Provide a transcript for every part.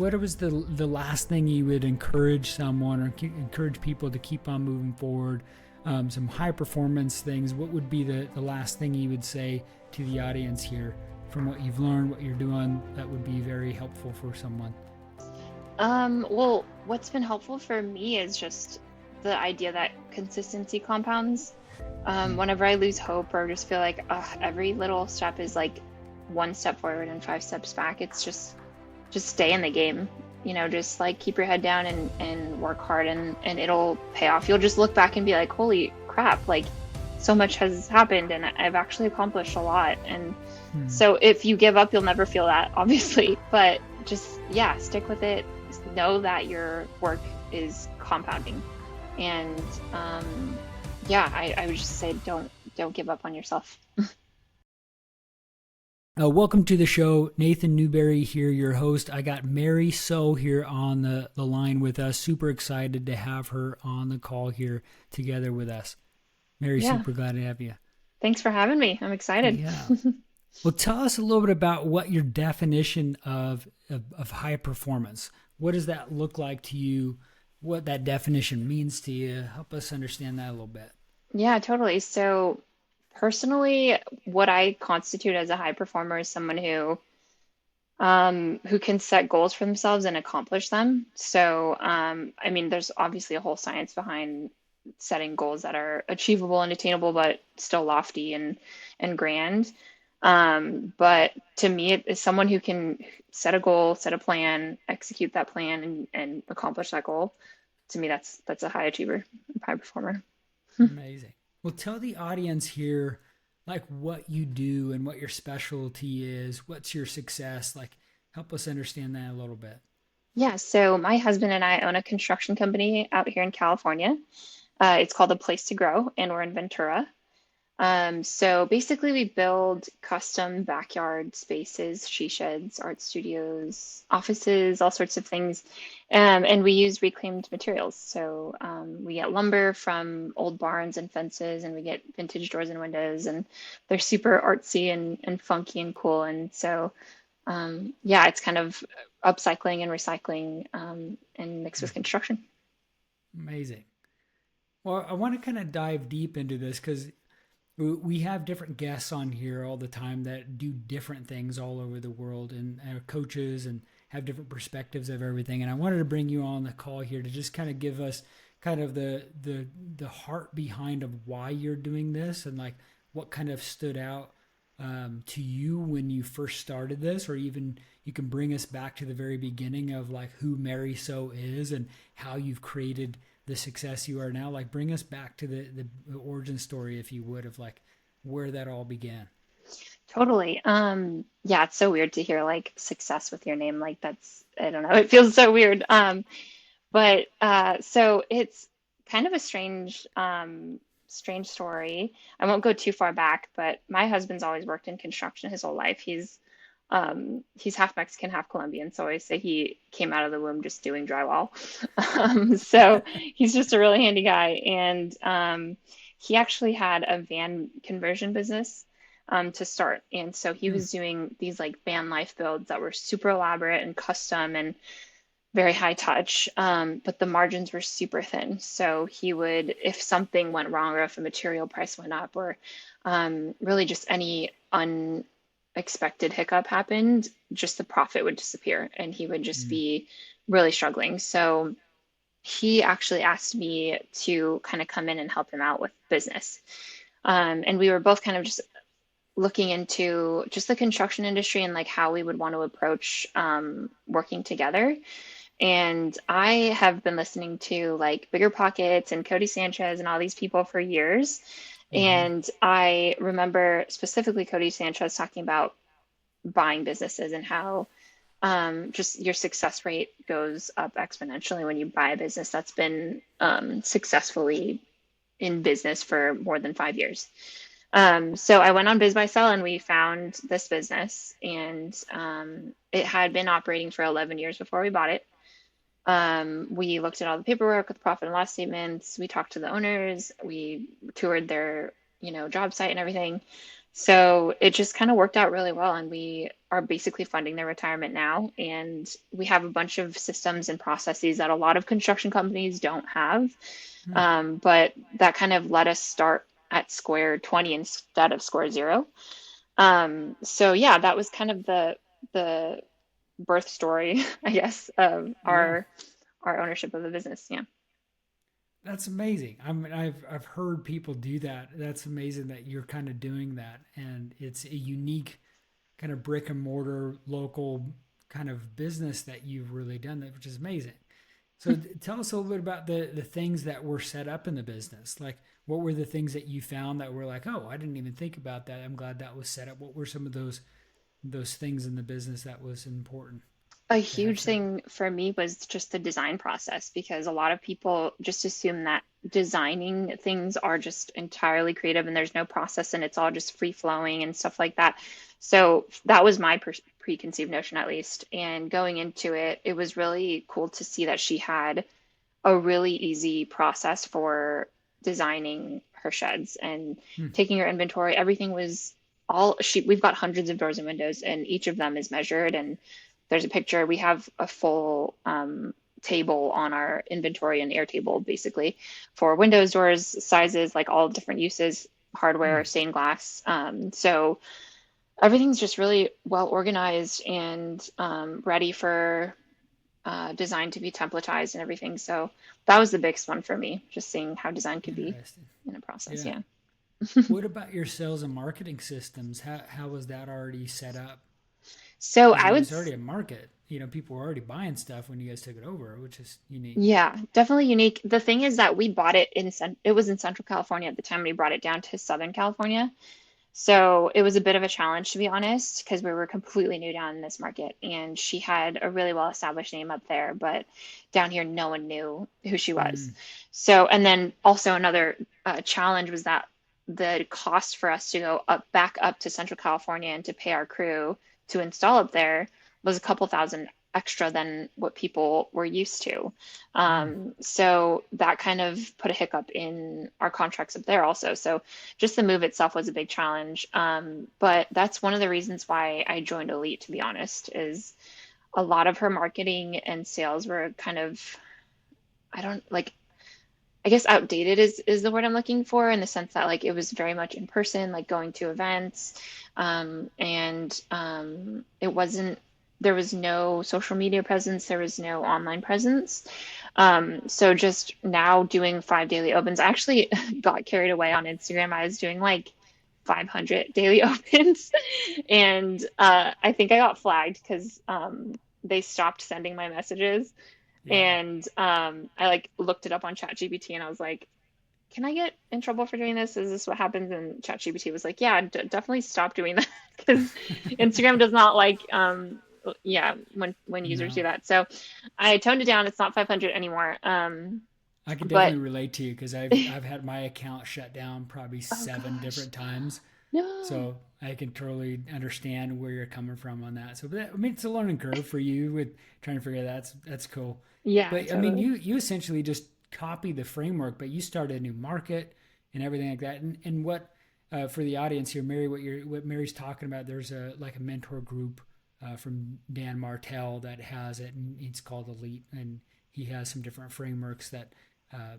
what was the last thing you would encourage someone or encourage people to keep on moving forward? Some high performance things. What would be the last thing you would say to the audience here from what you've learned, what you're doing, that would be very helpful for someone? Well, what's been helpful for me is just the idea that consistency compounds. Mm. Whenever I lose hope or just feel like every little step is like one step forward and five steps back, it's just stay in the game. Just like keep your head down and work hard and it'll pay off. You'll just look back and be like, holy crap, like so much has happened and I've actually accomplished a lot. And Mm. so if you give up, you'll never feel that, obviously, but just, yeah, stick with it. Just know that your work is compounding. And yeah, I would just say don't give up on yourself. Welcome to the show. Nathan Newberry here, your host. I got Mary Seo here on the line with us. Super excited to have her on the call here together with us. Mary, Yeah, super glad to have you. thanks for having me. I'm excited. Yeah. Well, tell us a little bit about what your definition of high performance. What does that look like to you? What that definition means to you? Help us understand that a little bit. Yeah, totally. So personally, what I constitute as a high performer is someone who can set goals for themselves and accomplish them. So, I mean, there's obviously a whole science behind setting goals that are achievable and attainable, but still lofty and grand. But to me, it is someone who can set a goal, set a plan, execute that plan, and accomplish that goal. To me, that's a high achiever, high performer. Amazing. Well, tell the audience here, like what you do and what your specialty is. What's your success? Like, help us understand that a little bit. Yeah, so my husband and I own a construction company out here in California. It's called A Place to Grow, and we're in Ventura. So basically, we build custom backyard spaces, she sheds, art studios, offices, all sorts of things. And we use reclaimed materials. So we get lumber from old barns and fences, and we get vintage doors and windows, and they're super artsy and funky and cool. And so, yeah, it's kind of upcycling and recycling and mixed with Mhm. construction. Amazing. Well, I want to kind of dive deep into this because we have different guests on here all the time that do different things all over the world and are coaches and have different perspectives of everything. And I wanted to bring you on the call here to just kind of give us kind of the heart behind of why you're doing this and like what kind of stood out to you when you first started this, or even you can bring us back to the very beginning of like who Mary So is and how you've created the success you are now. Like bring us back to the origin story, if you would, of like where that all began. Totally. Yeah, it's so weird to hear like success with your name. Like that's, I don't know, it feels so weird. But so it's kind of a strange story. I won't go too far back, but my husband's always worked in construction his whole life. He's half Mexican, half Colombian, so I always say he came out of the womb just doing drywall. So he's just a really handy guy, and he actually had a van conversion business to start, and so he Hmm. was doing these like van life builds that were super elaborate and custom and very high touch, but the margins were super thin. So he would, if something went wrong or if a material price went up or really just any unexpected hiccup happened, just the profit would disappear and he would just Mm. be really struggling. So he actually asked me to kind of come in and help him out with business. And we were both kind of just looking into just the construction industry and like how we would want to approach working together. And I have been listening to like Bigger Pockets and Cody Sanchez and all these people for years. Mm-hmm. And I remember specifically Cody Sanchez talking about buying businesses and how just your success rate goes up exponentially when you buy a business that's been successfully in business for more than 5 years. So I went on Biz Buy Sell and we found this business, and it had been operating for 11 years before we bought it. We looked at all the paperwork with profit and loss statements. We talked to the owners. We toured their, job site and everything. So it just kind of worked out really well, and we are basically funding their retirement now. And we have a bunch of systems and processes that a lot of construction companies don't have. Hmm. But that kind of let us start at square 20 instead of square zero. So yeah, that was kind of the birth story, I guess, of Yeah. our ownership of the business. Yeah. That's amazing. I mean, I've heard people do that. That's amazing that you're kind of doing that, and it's a unique kind of brick and mortar local kind of business that you've really done that, which is amazing. So tell us a little bit about the things that were set up in the business. Like, what were the things that you found that were like, oh, I didn't even think about that. I'm glad that was set up. What were some of those things in the business that was important A to have huge set up? thing for me was just the design process because a lot of people just assume that designing things are just entirely creative and there's no process and it's all just free flowing and stuff like that. So that was my preconceived notion, at least. And going into it, it was really cool to see that she had a really easy process for designing her sheds and Hmm. taking her inventory. Everything was all we've got hundreds of doors and windows, and each of them is measured. And there's a picture. We have a full table on our inventory and air table basically for windows, doors, sizes, like all different uses, Hmm. hardware, stained glass. So everything's just really well organized and ready for design to be templatized and everything. So that was the biggest one for me, just seeing how design could be Interesting. in a process. Yeah. Yeah. What about your sales and marketing systems? How was that already set up? So Because I it would, was already a market. People were already buying stuff when you guys took it over, which is unique. yeah, definitely unique. The thing is that we bought it it was in Central California at the time. We brought it down to Southern California. So it was a bit of a challenge, to be honest, because we were completely new down in this market. And she had a really well established name up there, but down here, no one knew who she was. Mm. So, and then also another challenge was that the cost for us to go back up to Central California and to pay our crew to install up there was a couple thousand extra than what people were used to. Mm. So that kind of put a hiccup in our contracts up there also. So just the move itself was a big challenge. But that's one of the reasons why I joined Elite, to be honest, is a lot of her marketing and sales were kind of, I don't like, I guess outdated is the word I'm looking for in the sense that like it was very much in person, like going to events, and it wasn't. There was no social media presence. There was no online presence. So just now doing 5 daily opens, I actually got carried away on Instagram. I was doing like 500 daily opens, and I think I got flagged because they stopped sending my messages. Yeah. And I like looked it up on ChatGPT and I was like, can I get in trouble for doing this? Is this what happens? And ChatGPT was like, yeah, definitely stop doing that because Instagram does not like, yeah, when users do No. that. So I toned it down. It's not 500 anymore. I can But definitely relate to you because I've had my account shut down probably oh 7 gosh, different times. no. So I can totally understand where you're coming from on that. So, I mean, it's a learning curve for you with trying to figure that. That's cool. Yeah, But I mean, totally. you essentially just copy the framework, but you started a new market and everything like that. And what for the audience here, Mary, what Mary's talking about, there's a like a mentor group from Dan Martell that has it, and it's called Elite, and he has some different frameworks that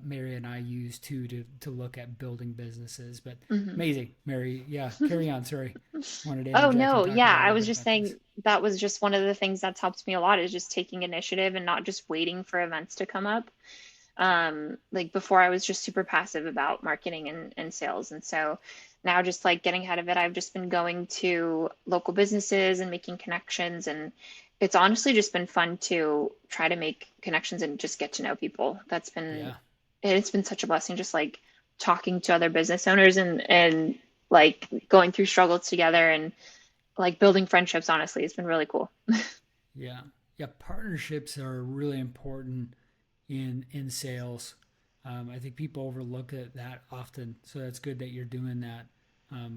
Mary and I use too to look at building businesses. But Mhm. amazing, Mary. Yeah, carry on. Sorry, wanted to Oh interject and no, talk yeah, about a I little was bit just about this. saying that was just one of the things that's helped me a lot is just taking initiative and not just waiting for events to come up. Like before I was just super passive about marketing and sales. And so now just like getting ahead of it, I've just been going to local businesses and making connections. And it's honestly just been fun to try to make connections and just get to know people. Yeah, It's been such a blessing just like talking to other business owners and like going through struggles together and like building friendships, honestly. It's been really cool. yeah, yeah. Partnerships are really important in sales. I think people overlook that often, so that's good that you're doing that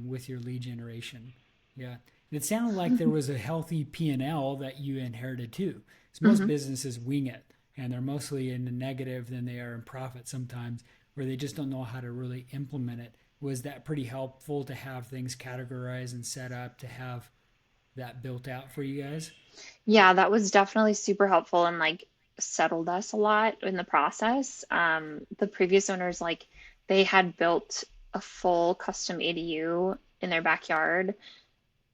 with your lead generation. Yeah, and it sounded like there was a healthy P&L that you inherited too. Because most Hmm. businesses wing it, and they're mostly in the negative than they are in profit sometimes, where they just don't know how to really implement it. Was that pretty helpful to have things categorized and set up to have that built out for you guys? Yeah, that was definitely super helpful and like settled us a lot in the process. The previous owners, like they had built a full custom ADU in their backyard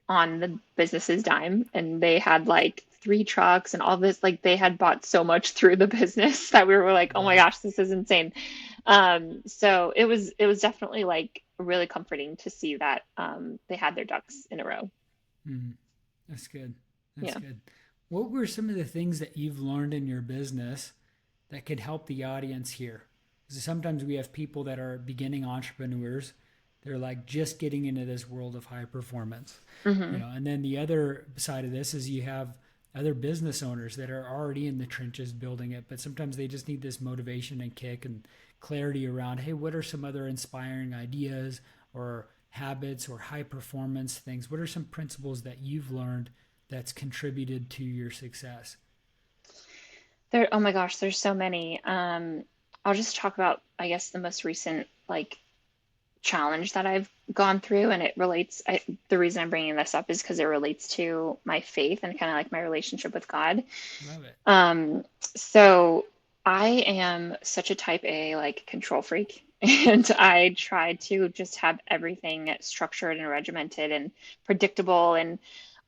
on the business's dime, and they had like three trucks and all this. Like they had bought so much through the business that we were like, oh my Wow. gosh, this is insane. So it was definitely like really comforting to see that they had their ducks in a row. Mm, that's good. That's Yeah. good. What were some of the things that you've learned in your business that could help the audience here? Because sometimes we have people that are beginning entrepreneurs. They're like just getting into this world of high performance, Hmm. and then the other side of this is you have other business owners that are already in the trenches building it, but sometimes they just need this motivation and kick and clarity around, hey, what are some other inspiring ideas or habits or high performance things? What are some principles that you've learned that's contributed to your success? There, oh my gosh, there's so many. I'll just talk about, I guess, the most recent like challenge that I've gone through, and it relates. The reason I'm bringing this up is because it relates to my faith and kind of like my relationship with God. Love it. So I am such a type A like control freak, and I try to just have everything structured and regimented and predictable and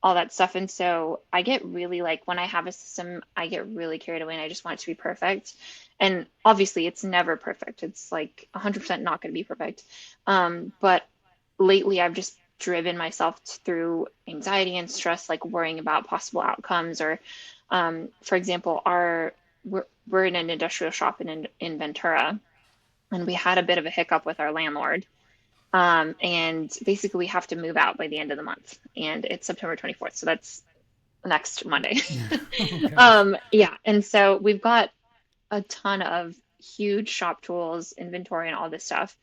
all that stuff. And so I get really like when I have a system, I get really carried away and I just want it to be perfect. And obviously, it's never perfect. It's like 100% not going to be perfect. But lately, I've just driven myself through anxiety and stress, like worrying about possible outcomes or for example, we're in an industrial shop in Ventura, and we had a bit of a hiccup with our landlord. And basically, we have to move out by the end of the month, and it's September 24th, so that's next Monday. Oh gosh. Yeah, and so we've got a ton of huge shop tools, inventory, and all this stuff.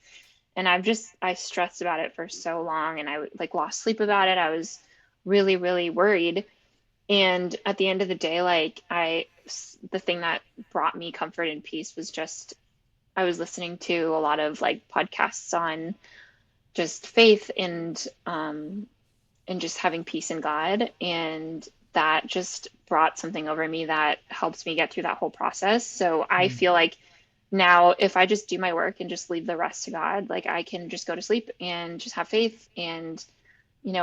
And I stressed about it for so long, and I like lost sleep about it. I was really, really worried. And at the end of the day, the thing that brought me comfort and peace was just, I was listening to a lot of like podcasts on just faith and just having peace in God. And that just brought something over me that helps me get through that whole process. So I Mm, feel like now if I just do my work and just leave the rest to God, like I can just go to sleep and just have faith and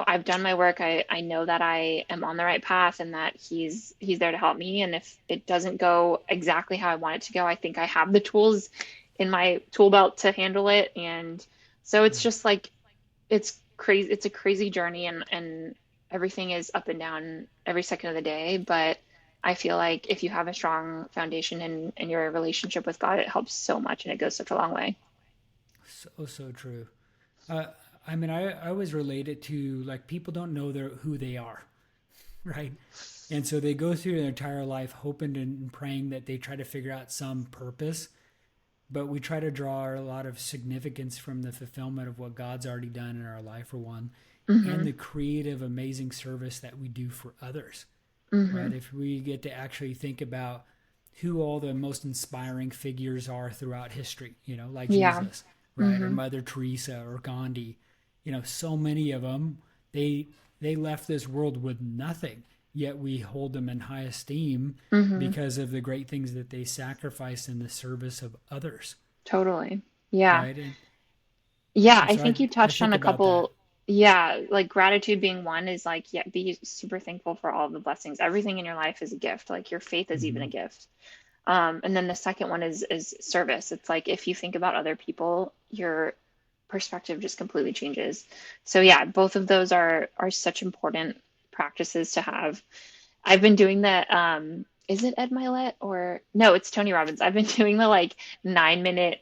I've done my work. I know that I am on the right path and that he's there to help me. And if it doesn't go exactly how I want it to go, I think I have the tools in my tool belt to handle it. And so it's mm. just like it's crazy. It's a crazy journey and everything is up and down every second of the day. But I feel like if you have a strong foundation in your relationship with God, it helps so much and it goes such a long way. So, so true. Uh, I mean, I always relate it to like people don't know who they are, right? And so they go through their entire life hoping and praying that they try to figure out some purpose, but we try to draw a lot of significance from the fulfillment of what God's already done in our life, for one, and Hmm. the creative, amazing service that we do for others, Hmm. right? If we get to actually think about who all the most inspiring figures are throughout history, like Yeah. Jesus, right? Or Hmm. Mother Teresa or Gandhi, so many of them, they they left this world with nothing, yet we hold them in high esteem Hmm. because of the great things that they sacrificed in the service of others, Totally. Yeah. right? And, Yeah, and I so think you I touched on think a about that. couple. Yeah, like gratitude being one is like, yeah, be super thankful for all of the blessings. Everything in your life is a gift. Like your faith is even a Mm-hmm. gift. And then the second one is service. It's like if you think about other people, your perspective just completely changes. So yeah, both of those are such important practices to have. I've been doing the is it Ed Milet or no, it's Tony Robbins. I've been doing the like 9 minute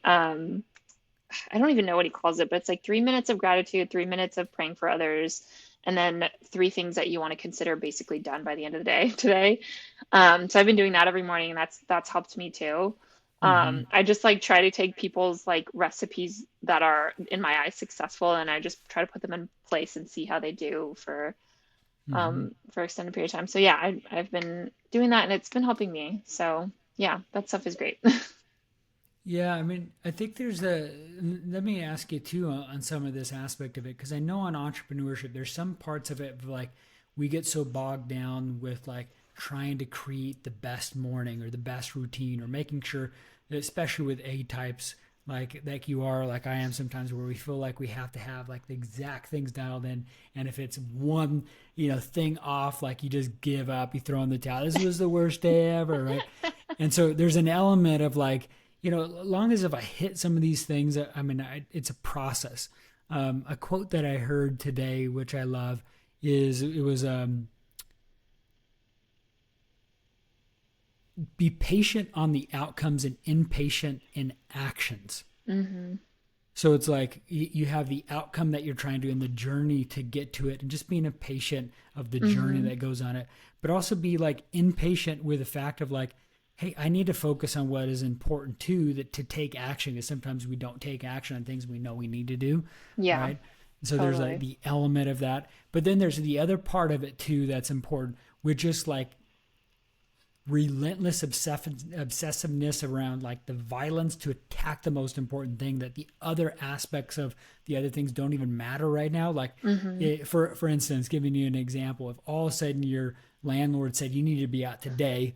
I don't even know what he calls it, but it's like 3 minutes of gratitude, 3 minutes of praying for others, and then three things that you want to consider basically done by the end of the day today. So I've been doing that every morning, and that's helped me too. Mm-hmm. I just like try to take people's like recipes that are in my eyes successful, and I just try to put them in place and see how they do Mm-hmm. for extended period of time. So yeah, I've been doing that, and it's been helping me. So yeah, that stuff is great. Yeah, I mean, I think there's a. Let me ask you too on some of this aspect of it, because I know on entrepreneurship, there's some parts of it like we get so bogged down with like trying to create the best morning or the best routine or making sure, especially with A types like you are, like I am sometimes, where we feel like we have to have like the exact things dialed in, and if it's one thing off, like you just give up, you throw in the towel. This was the worst day ever, right? And so there's an element of like, long as if I hit some of these things, I mean, it's a process. A quote that I heard today, which I love, is it was be patient on the outcomes and impatient in actions. Hmm. So it's like you have the outcome that you're trying to in the journey to get to it, and just being impatient of the journey Hmm. that goes on it, but also be like impatient with the fact of like, hey, I need to focus on what is important too, that to take action, because sometimes we don't take action on things we know we need to do, Yeah, right? So there's like totally. the element of that, but then there's the other part of it too that's important, which is like relentless obsessiveness around like the violence to attack the most important thing, that the other aspects of the other things don't even matter right now. Like Hmm. for instance, giving you an example, if all of a sudden your landlord said you need to be out today,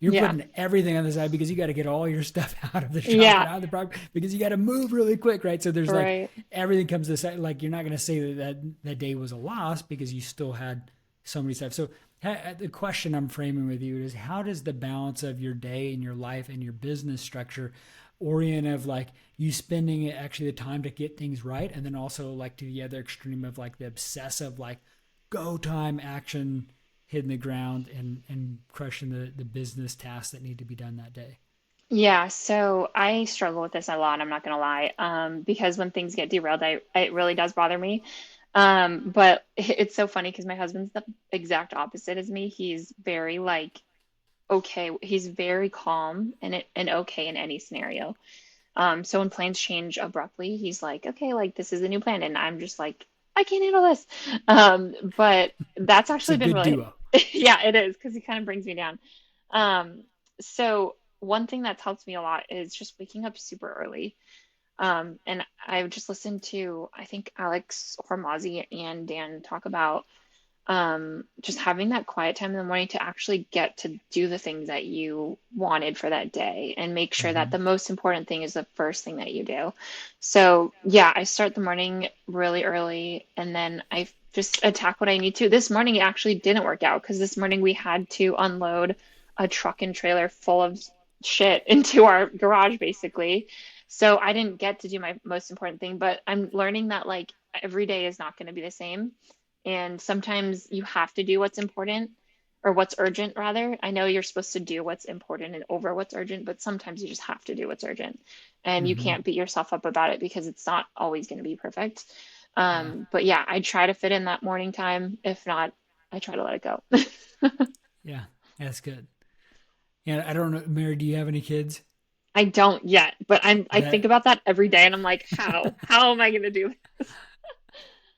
you're Yeah. putting everything on the side because you got to get all your stuff out of the shop Yeah. and out of the property because you got to move really quick, right? So there's like Right. everything comes to side. Like you're not going to say that day was a loss because you still had so many stuff. So the question I'm framing with you is, how does the balance of your day and your life and your business structure orient of like you spending actually the time to get things right, and then also like to the other extreme of like the obsessive like go time action hitting the ground and crushing the business tasks that need to be done that day. Yeah, so I struggle with this a lot, I'm not gonna lie. Because when things get derailed, it really does bother me. But it's so funny because my husband's the exact opposite as me. He's very like okay, he's very calm and okay in any scenario. So when plans change abruptly, he's like, okay, like this is the new plan, and I'm just like, I can't handle this. But that's It's a actually been good really, duo. yeah, it is because he kind of brings me down. So one thing that's helped me a lot is just waking up super early. And I've just listened to, I think Alex Hormozzi and Dan talk about just having that quiet time in the morning to actually get to do the things that you wanted for that day and make sure that Mm-hmm. the most important thing is the first thing that you do. So, yeah, I start the morning really early and then I just attack what I need to. This morning it actually didn't work out because this morning we had to unload a truck and trailer full of shit into our garage basically. So I didn't get to do my most important thing, but I'm learning that like every day is not going to be the same. And sometimes you have to do what's important or what's urgent, rather. I know you're supposed to do what's important and over what's urgent, but sometimes you just have to do what's urgent. And you Mm-hmm. can't beat yourself up about it because it's not always going to be perfect. Yeah. But yeah, I try to fit in that morning time. If not, I try to let it go. Yeah. That's good. Yeah. I don't know, Mary, do you have any kids? I don't yet, but I think That about that every day and I'm like, how? How am I going to do this?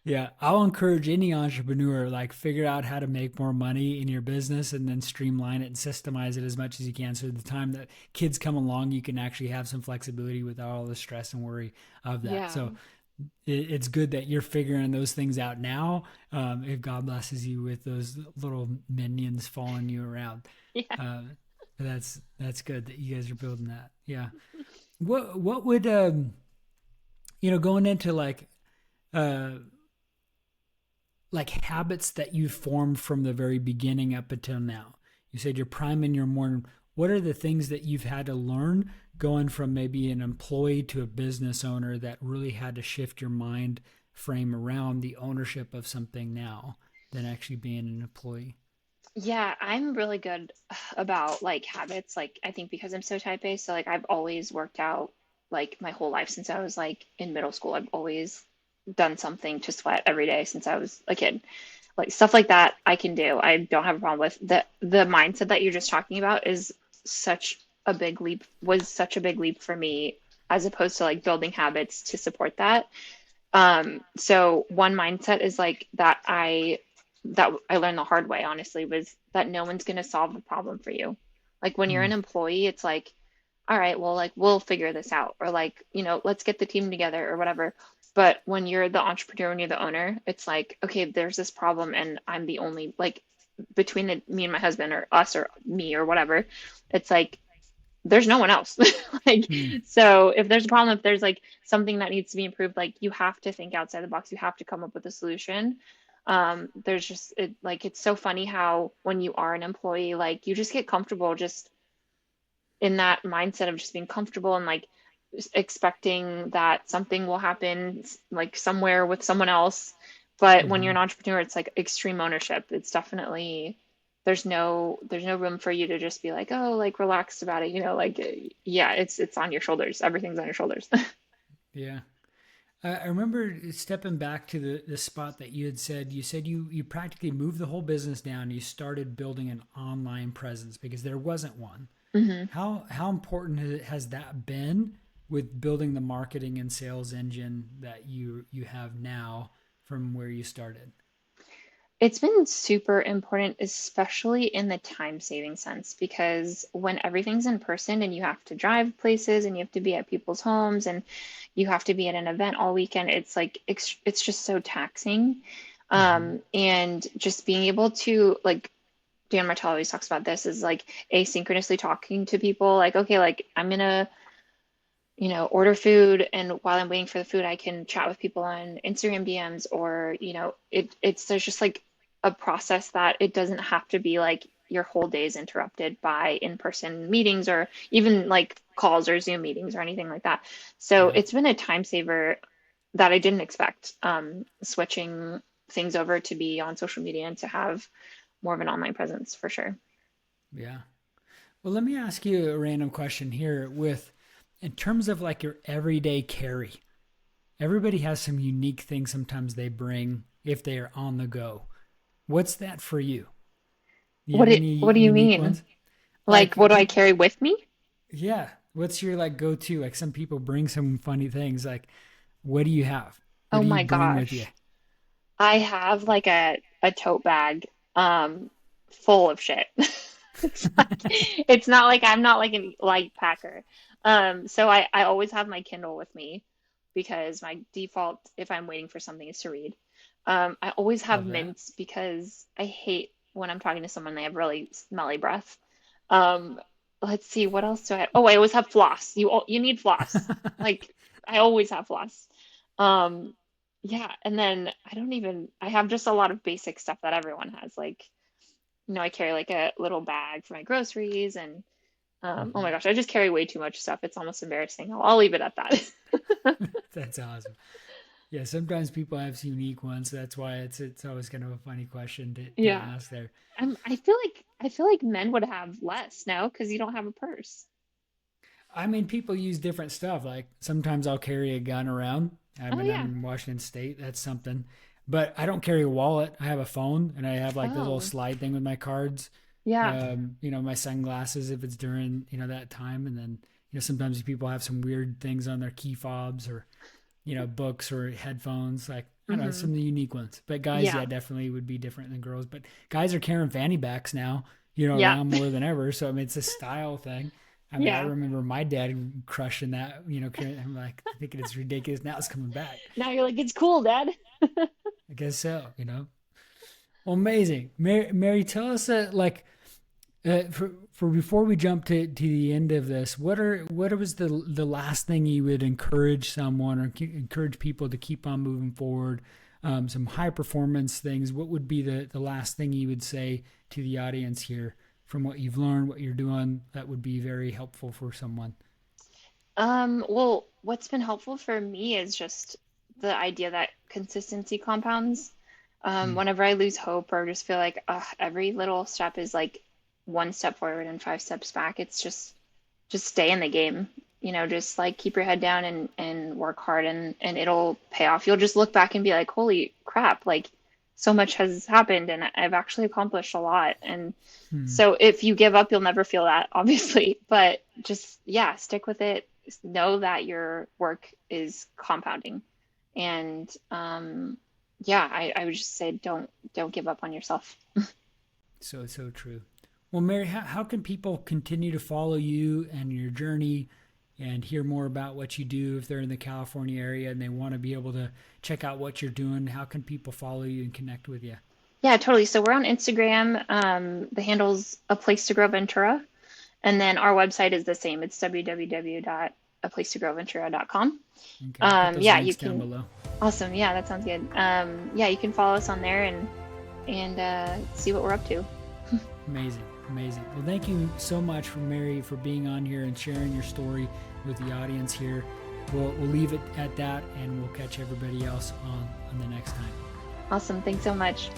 Yeah, I'll encourage any entrepreneur like figure out how to make more money in your business and then streamline it and systemize it as much as you can. So the time that kids come along, you can actually have some flexibility without all the stress and worry of that. Yeah. So it's good that you're figuring those things out now. If God blesses you with those little minions following you around, Yeah. um, that's good that you guys are building that. Yeah. What would going into uh like habits that you formed from the very beginning up until now? You said you're priming your morning. What are the things that you've had to learn going from maybe an employee to a business owner that really had to shift your mind frame around the ownership of something now than actually being an employee? Yeah, I'm really good about like habits. Like I think because I'm so type A, so like I've always worked out like my whole life since I was like in middle school. I've always done something to sweat every day since I was a kid. Like stuff like that I can do. I don't have a problem with. The mindset that you're just talking about is such a big leap, was such a big leap for me as opposed to like building habits to support that. So one mindset is like that I learned the hard way, honestly, was that no one's going to solve the problem for you. Like when you're an Mm, employee, it's like, all right, well, like we'll figure this out, or like, let's get the team together or whatever. But when you're the entrepreneur and you're the owner, it's like, okay, there's this problem and I'm the only, like, between me and my husband or us or me or whatever, it's like there's no one else. Like, Hmm. so if there's a problem, if there's like something that needs to be improved, like you have to think outside the box. You have to come up with a solution. There's just like it's so funny how when you are an employee, like you just get comfortable just in that mindset of just being comfortable and like expecting that something will happen like somewhere with someone else. But when you're Hmm. an entrepreneur, it's like extreme ownership. It's definitely there's no room for you to just be like, oh, like relaxed about it, like yeah, it's on your shoulders. Everything's on your shoulders. Yeah. I remember stepping back to the spot that you said you practically moved the whole business down. You started building an online presence because there wasn't one. hmm How important has that been with building the marketing and sales engine that you have now from where you started? It's been super important, especially in the time saving sense, because when everything's in person and you have to drive places and you have to be at people's homes and you have to be at an event all weekend, it's like it's just so taxing. Hmm. And just being able to like Dan Martell always talks about this is like asynchronously talking to people, like, okay, like I'm gonna order food, and while I'm waiting for the food, I can chat with people on Instagram DMs, or, it's there's just like a process that it doesn't have to be like your whole day is interrupted by in-person meetings or even like calls or Zoom meetings or anything like that. So Yeah. it's been a time saver that I didn't expect, switching things over to be on social media and to have more of an online presence for sure. Yeah. Well, let me ask you a random question here with in terms of like your everyday carry. Everybody has some unique things sometimes they bring if they are on the go. What's that for you? Do you have any What do you unique mean? ones? Like, what Like do I people, carry with me? yeah. What's your like go to? Like some people bring some funny things. Like, what do you have? What Oh do you my bring with you? gosh. I have like a tote bag full of shit. It's not like I'm not like a light packer. So I always have my Kindle with me because my default if I'm waiting for something is to read. I always have Love that. mints because I hate when I'm talking to someone they have really smelly breath. Um, let's see, what else do I have? Oh, I always have floss. You need floss. Like I always have floss. Um, yeah, and then I have just a lot of basic stuff that everyone has. Like, I carry like a little bag for my groceries and oh my Mhm. gosh, I just carry way too much stuff. It's almost embarrassing. I'll leave it at that. That's awesome. Yeah, sometimes people have some unique ones. So that's why it's always kind of a funny question to Yeah. ask there. I feel like men would have less now because you don't have a purse. I mean, people use different stuff. Like sometimes I'll carry a gun around. I Oh mean, I'm yeah. in Washington State. That's something. But I don't carry a wallet. I have a phone and I have like the little Oh, slide thing with my cards. yeah. My sunglasses if it's during, that time. And then, sometimes people have some weird things on their key fobs or, books or headphones. Like, I don't know, hmm some of the unique ones. But guys, Yeah. yeah, definitely would be different than girls. But guys are carrying fanny packs now, Yeah. around more than ever. So, I mean, it's a style thing. I mean, I Yeah. remember my dad crushing that, carrying, I'm like thinking it's ridiculous. Now it's coming back. Now you're like, it's cool, Dad. I guess so. Well, amazing. Mary, tell us for before we jump to the end of this, what was the last thing you would encourage someone or encourage people to keep on moving forward? Some high performance things. What would be the last thing you would say to the audience here from what you've learned, what you're doing that would be very helpful for someone? Well, what's been helpful for me is just the idea that consistency compounds. Hmm. Whenever I lose hope or just feel like every little step is like one step forward and five steps back, it's just stay in the game. Just like keep your head down and work hard and it'll pay off. You'll just look back and be like, holy crap, like so much has happened and I've actually accomplished a lot. And Hmm. so if you give up, you'll never feel that, obviously, but just, yeah, stick with it. Know that your work is compounding. And yeah, I would just say don't give up on yourself. So true. Well, Mary, how can people continue to follow you and your journey and hear more about what you do if they're in the California area and they want to be able to check out what you're doing? How can people follow you and connect with you? Yeah, totally. So we're on Instagram. The handle's a place to grow Ventura. And then our website is the same. It's www.aplacetogrowventura.com. Okay, I'll put those Yeah, you links down can. below. Awesome. Yeah, that sounds good. Yeah, you can follow us on there and see what we're up to. Amazing, amazing. Well, thank you so much for Mary for being on here and sharing your story with the audience here. We'll leave it at that, and we'll catch everybody else on the next time. Awesome. Thanks so much.